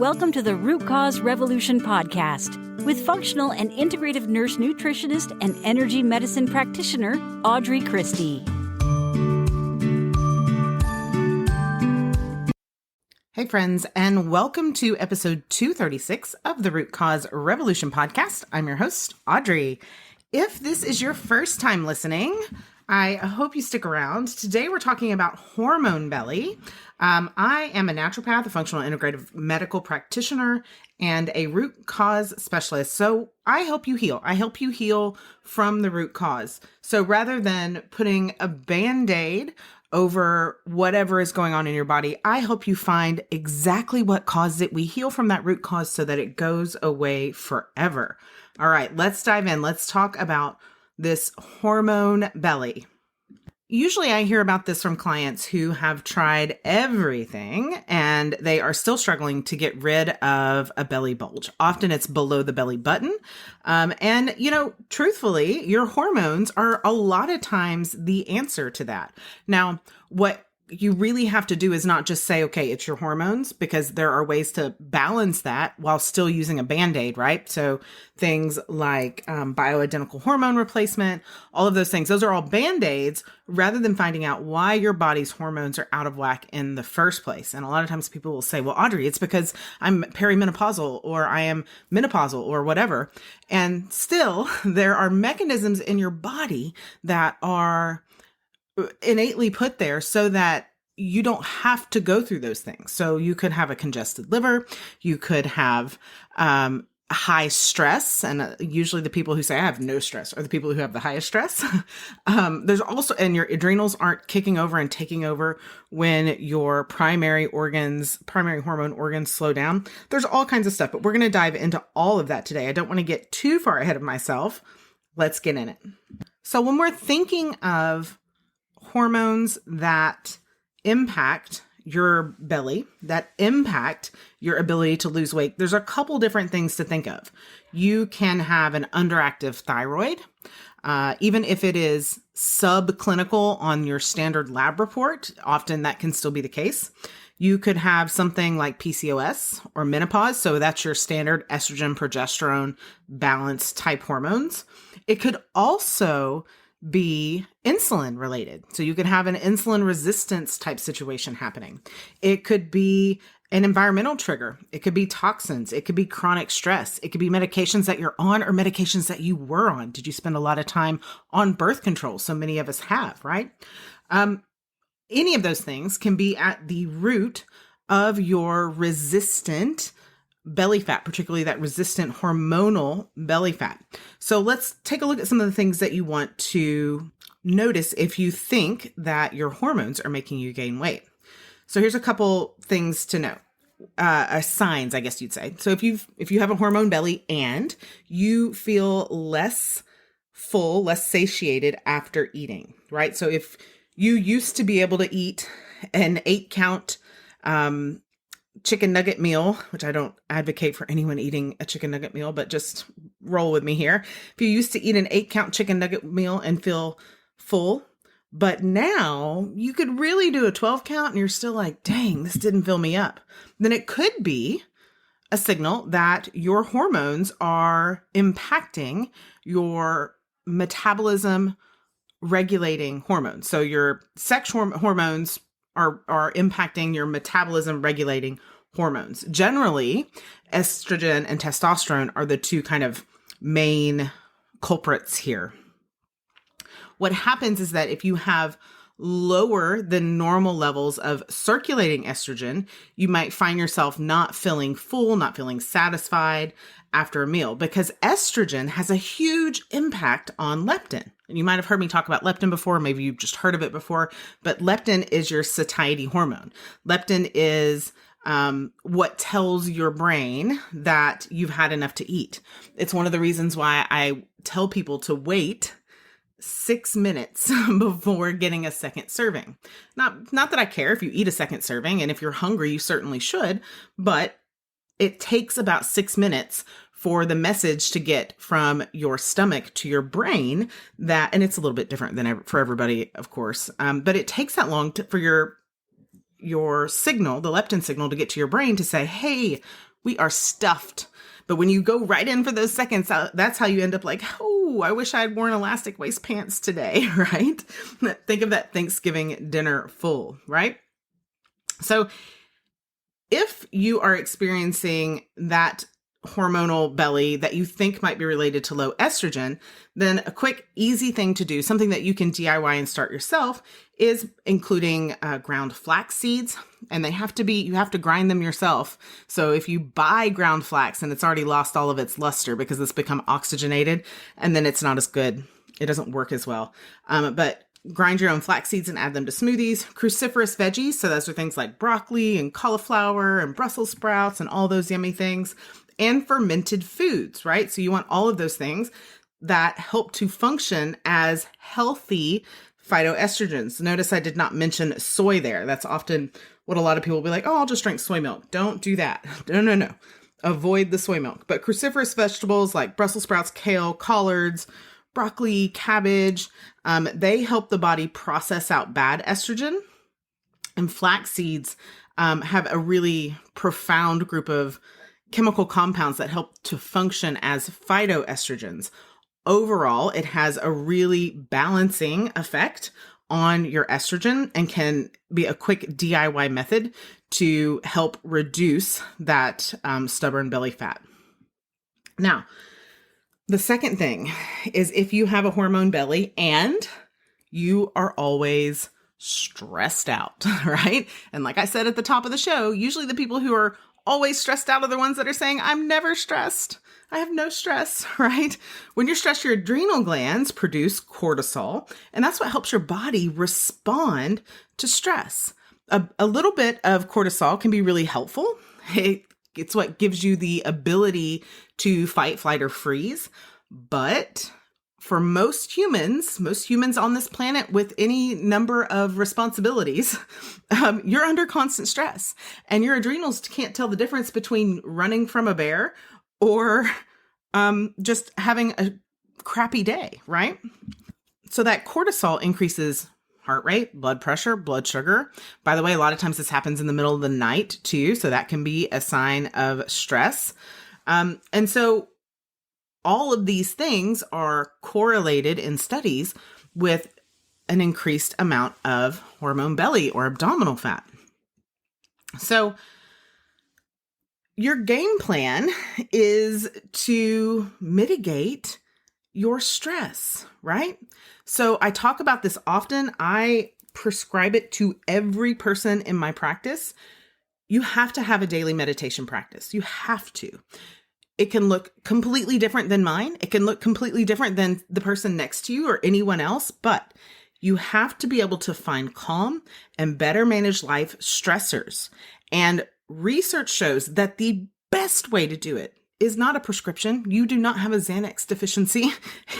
Welcome to the Root Cause Revolution podcast with functional and integrative nurse nutritionist and energy medicine practitioner, Audrey Christie. Hey friends, and welcome to episode 236 of the Root Cause Revolution podcast. I'm your host, Audrey. If this is your first time listening, I hope you stick around. Today we're talking about Hormone Belly. I am a naturopath, a functional integrative medical practitioner, and a root cause specialist. So I help you heal. I help you heal from the root cause. So rather than putting a Band-Aid over whatever is going on in your body, I help you find exactly what caused it. We heal from that root cause so that it goes away forever. All right, let's dive in. Let's talk about this hormone belly. Usually I hear about this from clients who have tried everything and they are still struggling to get rid of a belly bulge. Often it's below the belly button. And truthfully, your hormones are a lot of times the answer to that. Now, what you really have to do is not just say, okay, it's your hormones, because there are ways to balance that while still using a Band-Aid, right? So things like bioidentical hormone replacement, all of those things, those are all Band-Aids rather than finding out why your body's hormones are out of whack in the first place. And a lot of times people will say, well, Audrey, it's because I'm perimenopausal or I am menopausal or whatever. And still, there are mechanisms in your body that are innately put there so that you don't have to go through those things. So you could have a congested liver, you could have high stress, and usually the people who say I have no stress are the people who have the highest stress. There's also, and your adrenals aren't kicking over and taking over when your primary hormone organs slow down. There's all kinds of stuff, but we're going to dive into all of that today. I don't want to get too far ahead of myself. Let's get in it. So when we're thinking of hormones that impact your belly, that impact your ability to lose weight, there's a couple different things to think of. You can have an underactive thyroid, even if it is subclinical on your standard lab report, often that can still be the case. You could have something like PCOS or menopause. So that's your standard estrogen, progesterone, balance type hormones. It could also be insulin related. So you could have an insulin resistance type situation happening. It could be an environmental trigger. It could be toxins. It could be chronic stress. It could be medications that you're on or medications that you were on. Did you spend a lot of time on birth control? So many of us have, right? Any of those things can be at the root of your resistant belly fat, particularly that resistant hormonal belly fat. So let's take a look at some of the things that you want to notice if you think that your hormones are making you gain weight. So here's a couple things to know. Signs, I guess you'd say. So if you have a hormone belly and you feel less full, less satiated after eating, right? So if you used to be able to eat an 8-count chicken nugget meal, which I don't advocate for anyone eating a chicken nugget meal, but just roll with me here. If you used to eat an 8-count chicken nugget meal and feel full, but now you could really do a 12-count and you're still like, dang, this didn't fill me up, then it could be a signal that your hormones are impacting your metabolism regulating hormones. So your sex hormones are impacting your metabolism regulating hormones. Generally, estrogen and testosterone are the two kind of main culprits here. What happens is that if you have lower than normal levels of circulating estrogen, you might find yourself not feeling full, not feeling satisfied after a meal, because estrogen has a huge impact on leptin. And you might have heard me talk about leptin before, maybe you've just heard of it before, but leptin is your satiety hormone. Leptin is what tells your brain that you've had enough to eat. It's one of the reasons why I tell people to wait 6 minutes before getting a second serving. Not that I care if you eat a second serving, and if you're hungry, you certainly should, but it takes about 6 minutes for the message to get from your stomach to your brain and it's a little bit different than for everybody, of course. But it takes that long for your signal, the leptin signal, to get to your brain to say, hey, We are stuffed. But when you go right in for those seconds, that's how you end up like, oh, I wish I had worn elastic waist pants today, right? Think of that Thanksgiving dinner full, right? So if you are experiencing that hormonal belly that you think might be related to low estrogen, then a quick, easy thing to do, something that you can DIY and start yourself, is including ground flax seeds. And you have to grind them yourself. So if you buy ground flax and it's already lost all of its luster because it's become oxygenated, and then it's not as good, it doesn't work as well. But grind your own flax seeds and add them to smoothies. Cruciferous veggies, so those are things like broccoli and cauliflower and Brussels sprouts and all those yummy things. And fermented foods, right? So you want all of those things that help to function as healthy phytoestrogens. Notice I did not mention soy there. That's often what a lot of people will be like, oh, I'll just drink soy milk. Don't do that. No. Avoid the soy milk. But cruciferous vegetables like Brussels sprouts, kale, collards, broccoli, cabbage, they help the body process out bad estrogen. And flax seeds have a really profound group of chemical compounds that help to function as phytoestrogens. Overall, it has a really balancing effect on your estrogen and can be a quick DIY method to help reduce that stubborn belly fat. Now, the second thing is if you have a hormone belly and you are always stressed out, right? And like I said at the top of the show, usually the people who are always stressed out are the ones that are saying, I'm never stressed. I have no stress, right? When you're stressed, your adrenal glands produce cortisol, and that's what helps your body respond to stress. A little bit of cortisol can be really helpful. It's what gives you the ability to fight, flight, or freeze. But for most humans on this planet with any number of responsibilities, you're under constant stress, and your adrenals can't tell the difference between running from a bear or just having a crappy day, right? So that cortisol increases heart rate, blood pressure, blood sugar. By the way, a lot of times this happens in the middle of the night too, so that can be a sign of stress. And so all of these things are correlated in studies with an increased amount of hormone belly or abdominal fat. So your game plan is to mitigate your stress, right? So I talk about this often. I prescribe it to every person in my practice. You have to have a daily meditation practice. You have to. It can look completely different than mine. It can look completely different than the person next to you or anyone else, but you have to be able to find calm and better manage life stressors. And research shows that the best way to do it is not a prescription. You do not have a Xanax deficiency.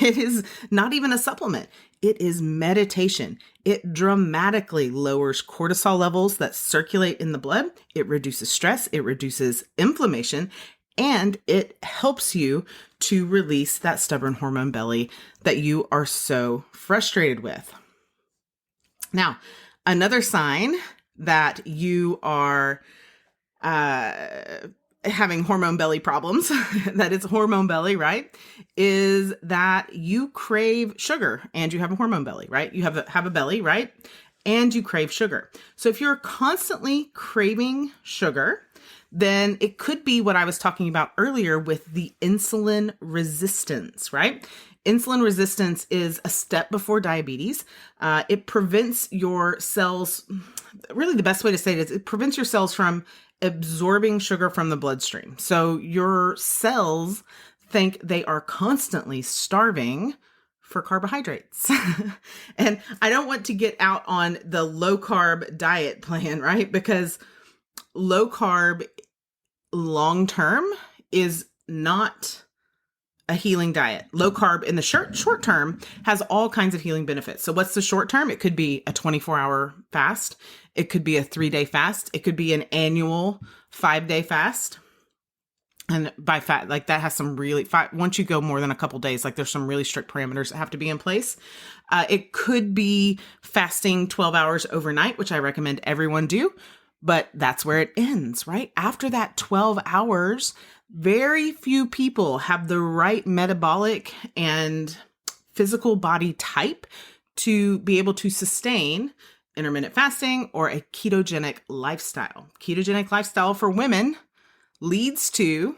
It is not even a supplement. It is meditation. It dramatically lowers cortisol levels that circulate in the blood. It reduces stress. It reduces inflammation. And it helps you to release that stubborn hormone belly that you are so frustrated with. Now, another sign that you are having hormone belly problems, that it's hormone belly, right, is that you crave sugar and you have a hormone belly, right? You have a belly, right? And you crave sugar. So if you're constantly craving sugar, then it could be what I was talking about earlier with the insulin resistance, right? Insulin resistance is a step before diabetes. It prevents your cells, really the best way to say it is it prevents your cells from absorbing sugar from the bloodstream. So your cells think they are constantly starving for carbohydrates. And I don't want to get out on the low carb diet plan, right? Because low carb long term is not a healing diet. Low carb in the short term has all kinds of healing benefits. So what's the short term? It could be a 24-hour fast. It could be a 3-day fast. It could be an annual 5-day fast. And by fat, like that has some really, once you go more than a couple days, like there's some really strict parameters that have to be in place. It could be fasting 12 hours overnight, which I recommend everyone do. But that's where it ends, right? After that 12 hours, very few people have the right metabolic and physical body type to be able to sustain intermittent fasting or a ketogenic lifestyle. Ketogenic lifestyle for women leads to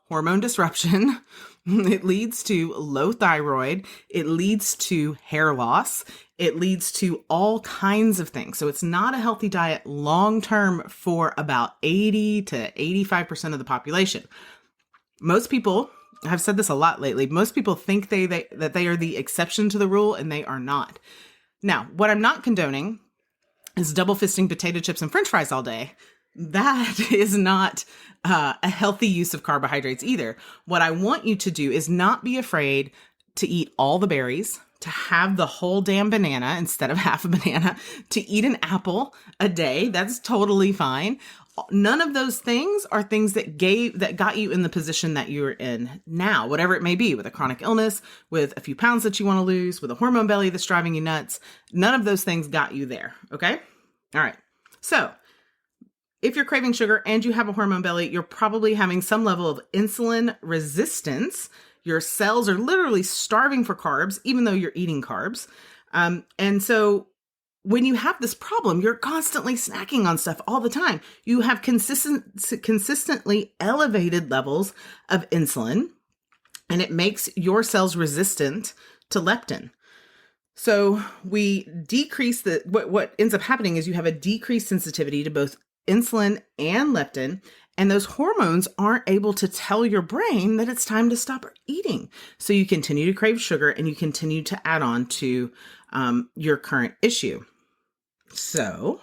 hormone disruption. It leads to low thyroid. It leads to hair loss. It leads to all kinds of things. So it's not a healthy diet long-term for about 80 to 85% of the population. Most people, I've said this a lot lately, most people think that they are the exception to the rule, and they are not. Now, what I'm not condoning is double fisting potato chips and French fries all day. That is not a healthy use of carbohydrates either. What I want you to do is not be afraid to eat all the berries, to have the whole damn banana instead of half a banana, to eat an apple a day. That's totally fine. None of those things are things that got you in the position that you're in now, whatever it may be, with a chronic illness, with a few pounds that you want to lose, with a hormone belly that's driving you nuts. None of those things got you there. Okay. All right. So if you're craving sugar and you have a hormone belly, you're probably having some level of insulin resistance. Your cells are literally starving for carbs, even though you're eating carbs. And so when you have this problem, you're constantly snacking on stuff all the time. You have consistently elevated levels of insulin, and it makes your cells resistant to leptin. So we decrease what ends up happening is you have a decreased sensitivity to both insulin and leptin, and those hormones aren't able to tell your brain that it's time to stop eating. So you continue to crave sugar, and you continue to add on to your current issue. So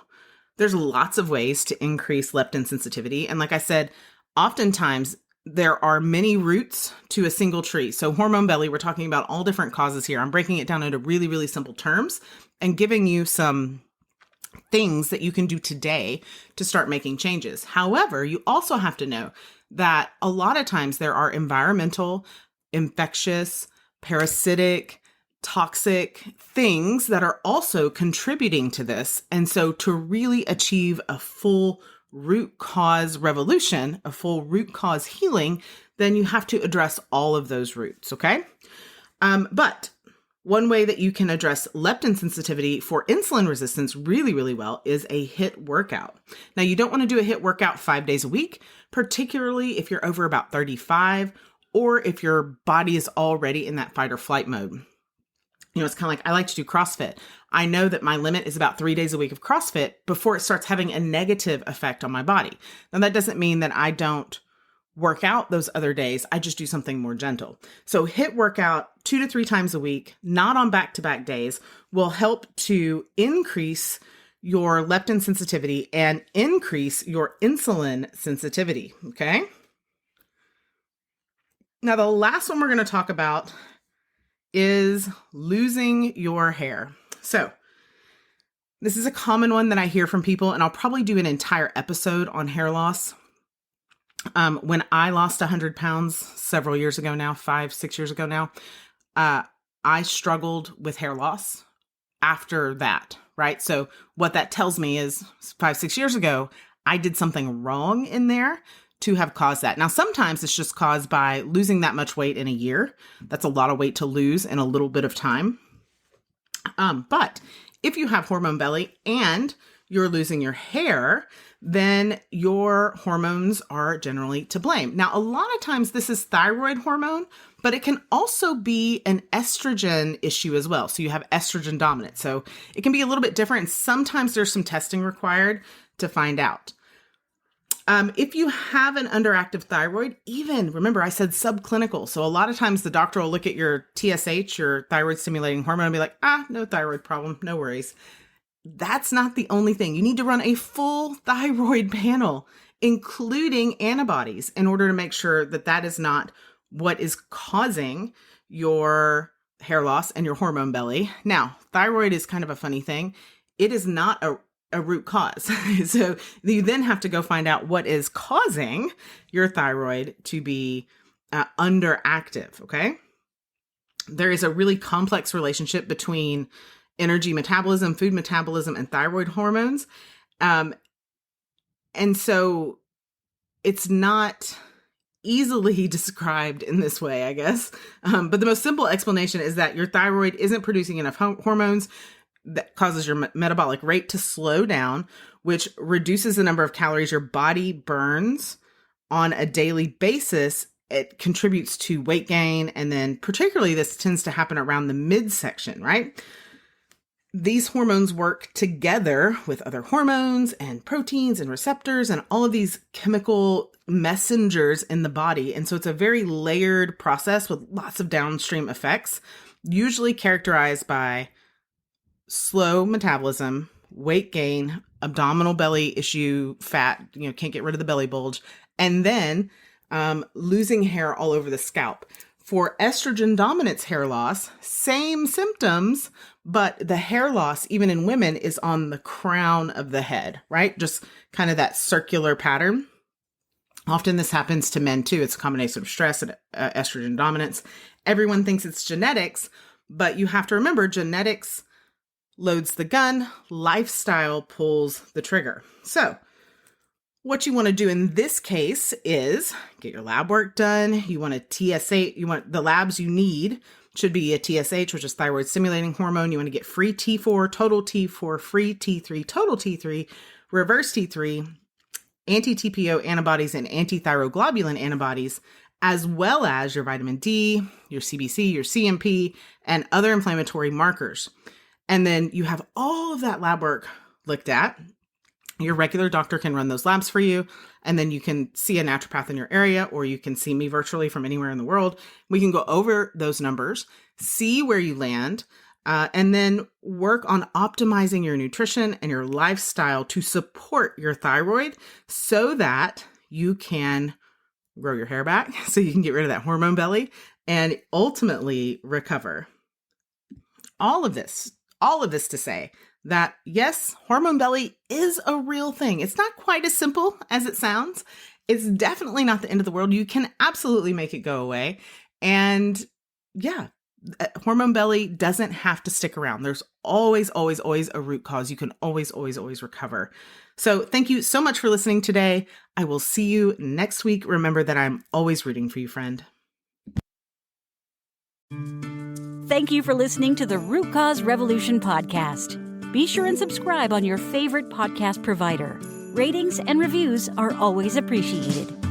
there's lots of ways to increase leptin sensitivity. And like I said, oftentimes there are many roots to a single tree. So hormone belly, we're talking about all different causes here. I'm breaking it down into really, really simple terms and giving you some things that you can do today to start making changes. However, you also have to know that a lot of times there are environmental, infectious, parasitic, toxic things that are also contributing to this. And so to really achieve a full root cause revolution, a full root cause healing, then you have to address all of those roots. Okay. But one way that you can address leptin sensitivity for insulin resistance really, really well is a HIIT workout. Now, you don't want to do a HIIT workout 5 days a week, particularly if you're over about 35 or if your body is already in that fight or flight mode. You know, it's kind of like I like to do CrossFit. I know that my limit is about 3 days a week of CrossFit before it starts having a negative effect on my body. Now, that doesn't mean that I don't work out those other days. I just do something more gentle. So HIIT workout 2 to 3 times a week, not on back-to-back days, will help to increase your leptin sensitivity and increase your insulin sensitivity. Okay. Now, the last one we're going to talk about is losing your hair. So this is a common one that I hear from people, and I'll probably do an entire episode on hair loss. When I lost 100 pounds several years ago now, 5-6 years ago now, I struggled with hair loss after that, right? So what that tells me is 5-6 years ago, I did something wrong in there to have caused that. Now, sometimes it's just caused by losing that much weight in a year. That's a lot of weight to lose in a little bit of time. But if you have hormone belly and you're losing your hair, then your hormones are generally to blame. Now, a lot of times this is thyroid hormone, but it can also be an estrogen issue as well. So you have estrogen dominant. So it can be a little bit different. And sometimes there's some testing required to find out. If you have an underactive thyroid, even remember I said subclinical. So a lot of times the doctor will look at your TSH, your thyroid stimulating hormone, and be like, no thyroid problem, no worries. That's not the only thing. You need to run a full thyroid panel, including antibodies, in order to make sure that that is not what is causing your hair loss and your hormone belly. Now, thyroid is kind of a funny thing. It is not a root cause. So you then have to go find out what is causing your thyroid to be underactive. Okay. There is a really complex relationship between energy metabolism, food metabolism, and thyroid hormones. And so it's not easily described in this way, I guess. But the most simple explanation is that your thyroid isn't producing enough hormones that causes your metabolic rate to slow down, which reduces the number of calories your body burns on a daily basis. It contributes to weight gain. And then particularly this tends to happen around the midsection, right? These hormones work together with other hormones and proteins and receptors and all of these chemical messengers in the body. And so it's a very layered process with lots of downstream effects, usually characterized by slow metabolism, weight gain, abdominal belly issue, fat, can't get rid of the belly bulge, and then losing hair all over the scalp. For estrogen dominance hair loss, same symptoms, but the hair loss, even in women, is on the crown of the head, right? Just kind of that circular pattern. Often this happens to men too. It's a combination of stress and estrogen dominance. Everyone thinks it's genetics, but you have to remember genetics loads the gun, lifestyle pulls the trigger. So what you want to do in this case is get your lab work done. You want a TSH, the labs you need should be a TSH, which is thyroid stimulating hormone. You want to get free T4, total T4, free T3, total T3, reverse T3, anti-TPO antibodies and anti-thyroglobulin antibodies, as well as your vitamin D, your CBC, your CMP, and other inflammatory markers. And then you have all of that lab work looked at. Your regular doctor can run those labs for you, and then you can see a naturopath in your area, or you can see me virtually from anywhere in the world. We can go over those numbers, see where you land, and then work on optimizing your nutrition and your lifestyle to support your thyroid so that you can grow your hair back, so you can get rid of that hormone belly and ultimately recover. All of this to say that yes, hormone belly is a real thing. It's not quite as simple as it sounds. It's definitely not the end of the world. You can absolutely make it go away. And yeah, hormone belly doesn't have to stick around. There's always a root cause. You can always recover. So thank you so much for listening today. I will see you next week. Remember that I'm always rooting for you, friend. Thank you for listening to the Root Cause Revolution podcast. Be sure and subscribe on your favorite podcast provider. Ratings and reviews are always appreciated.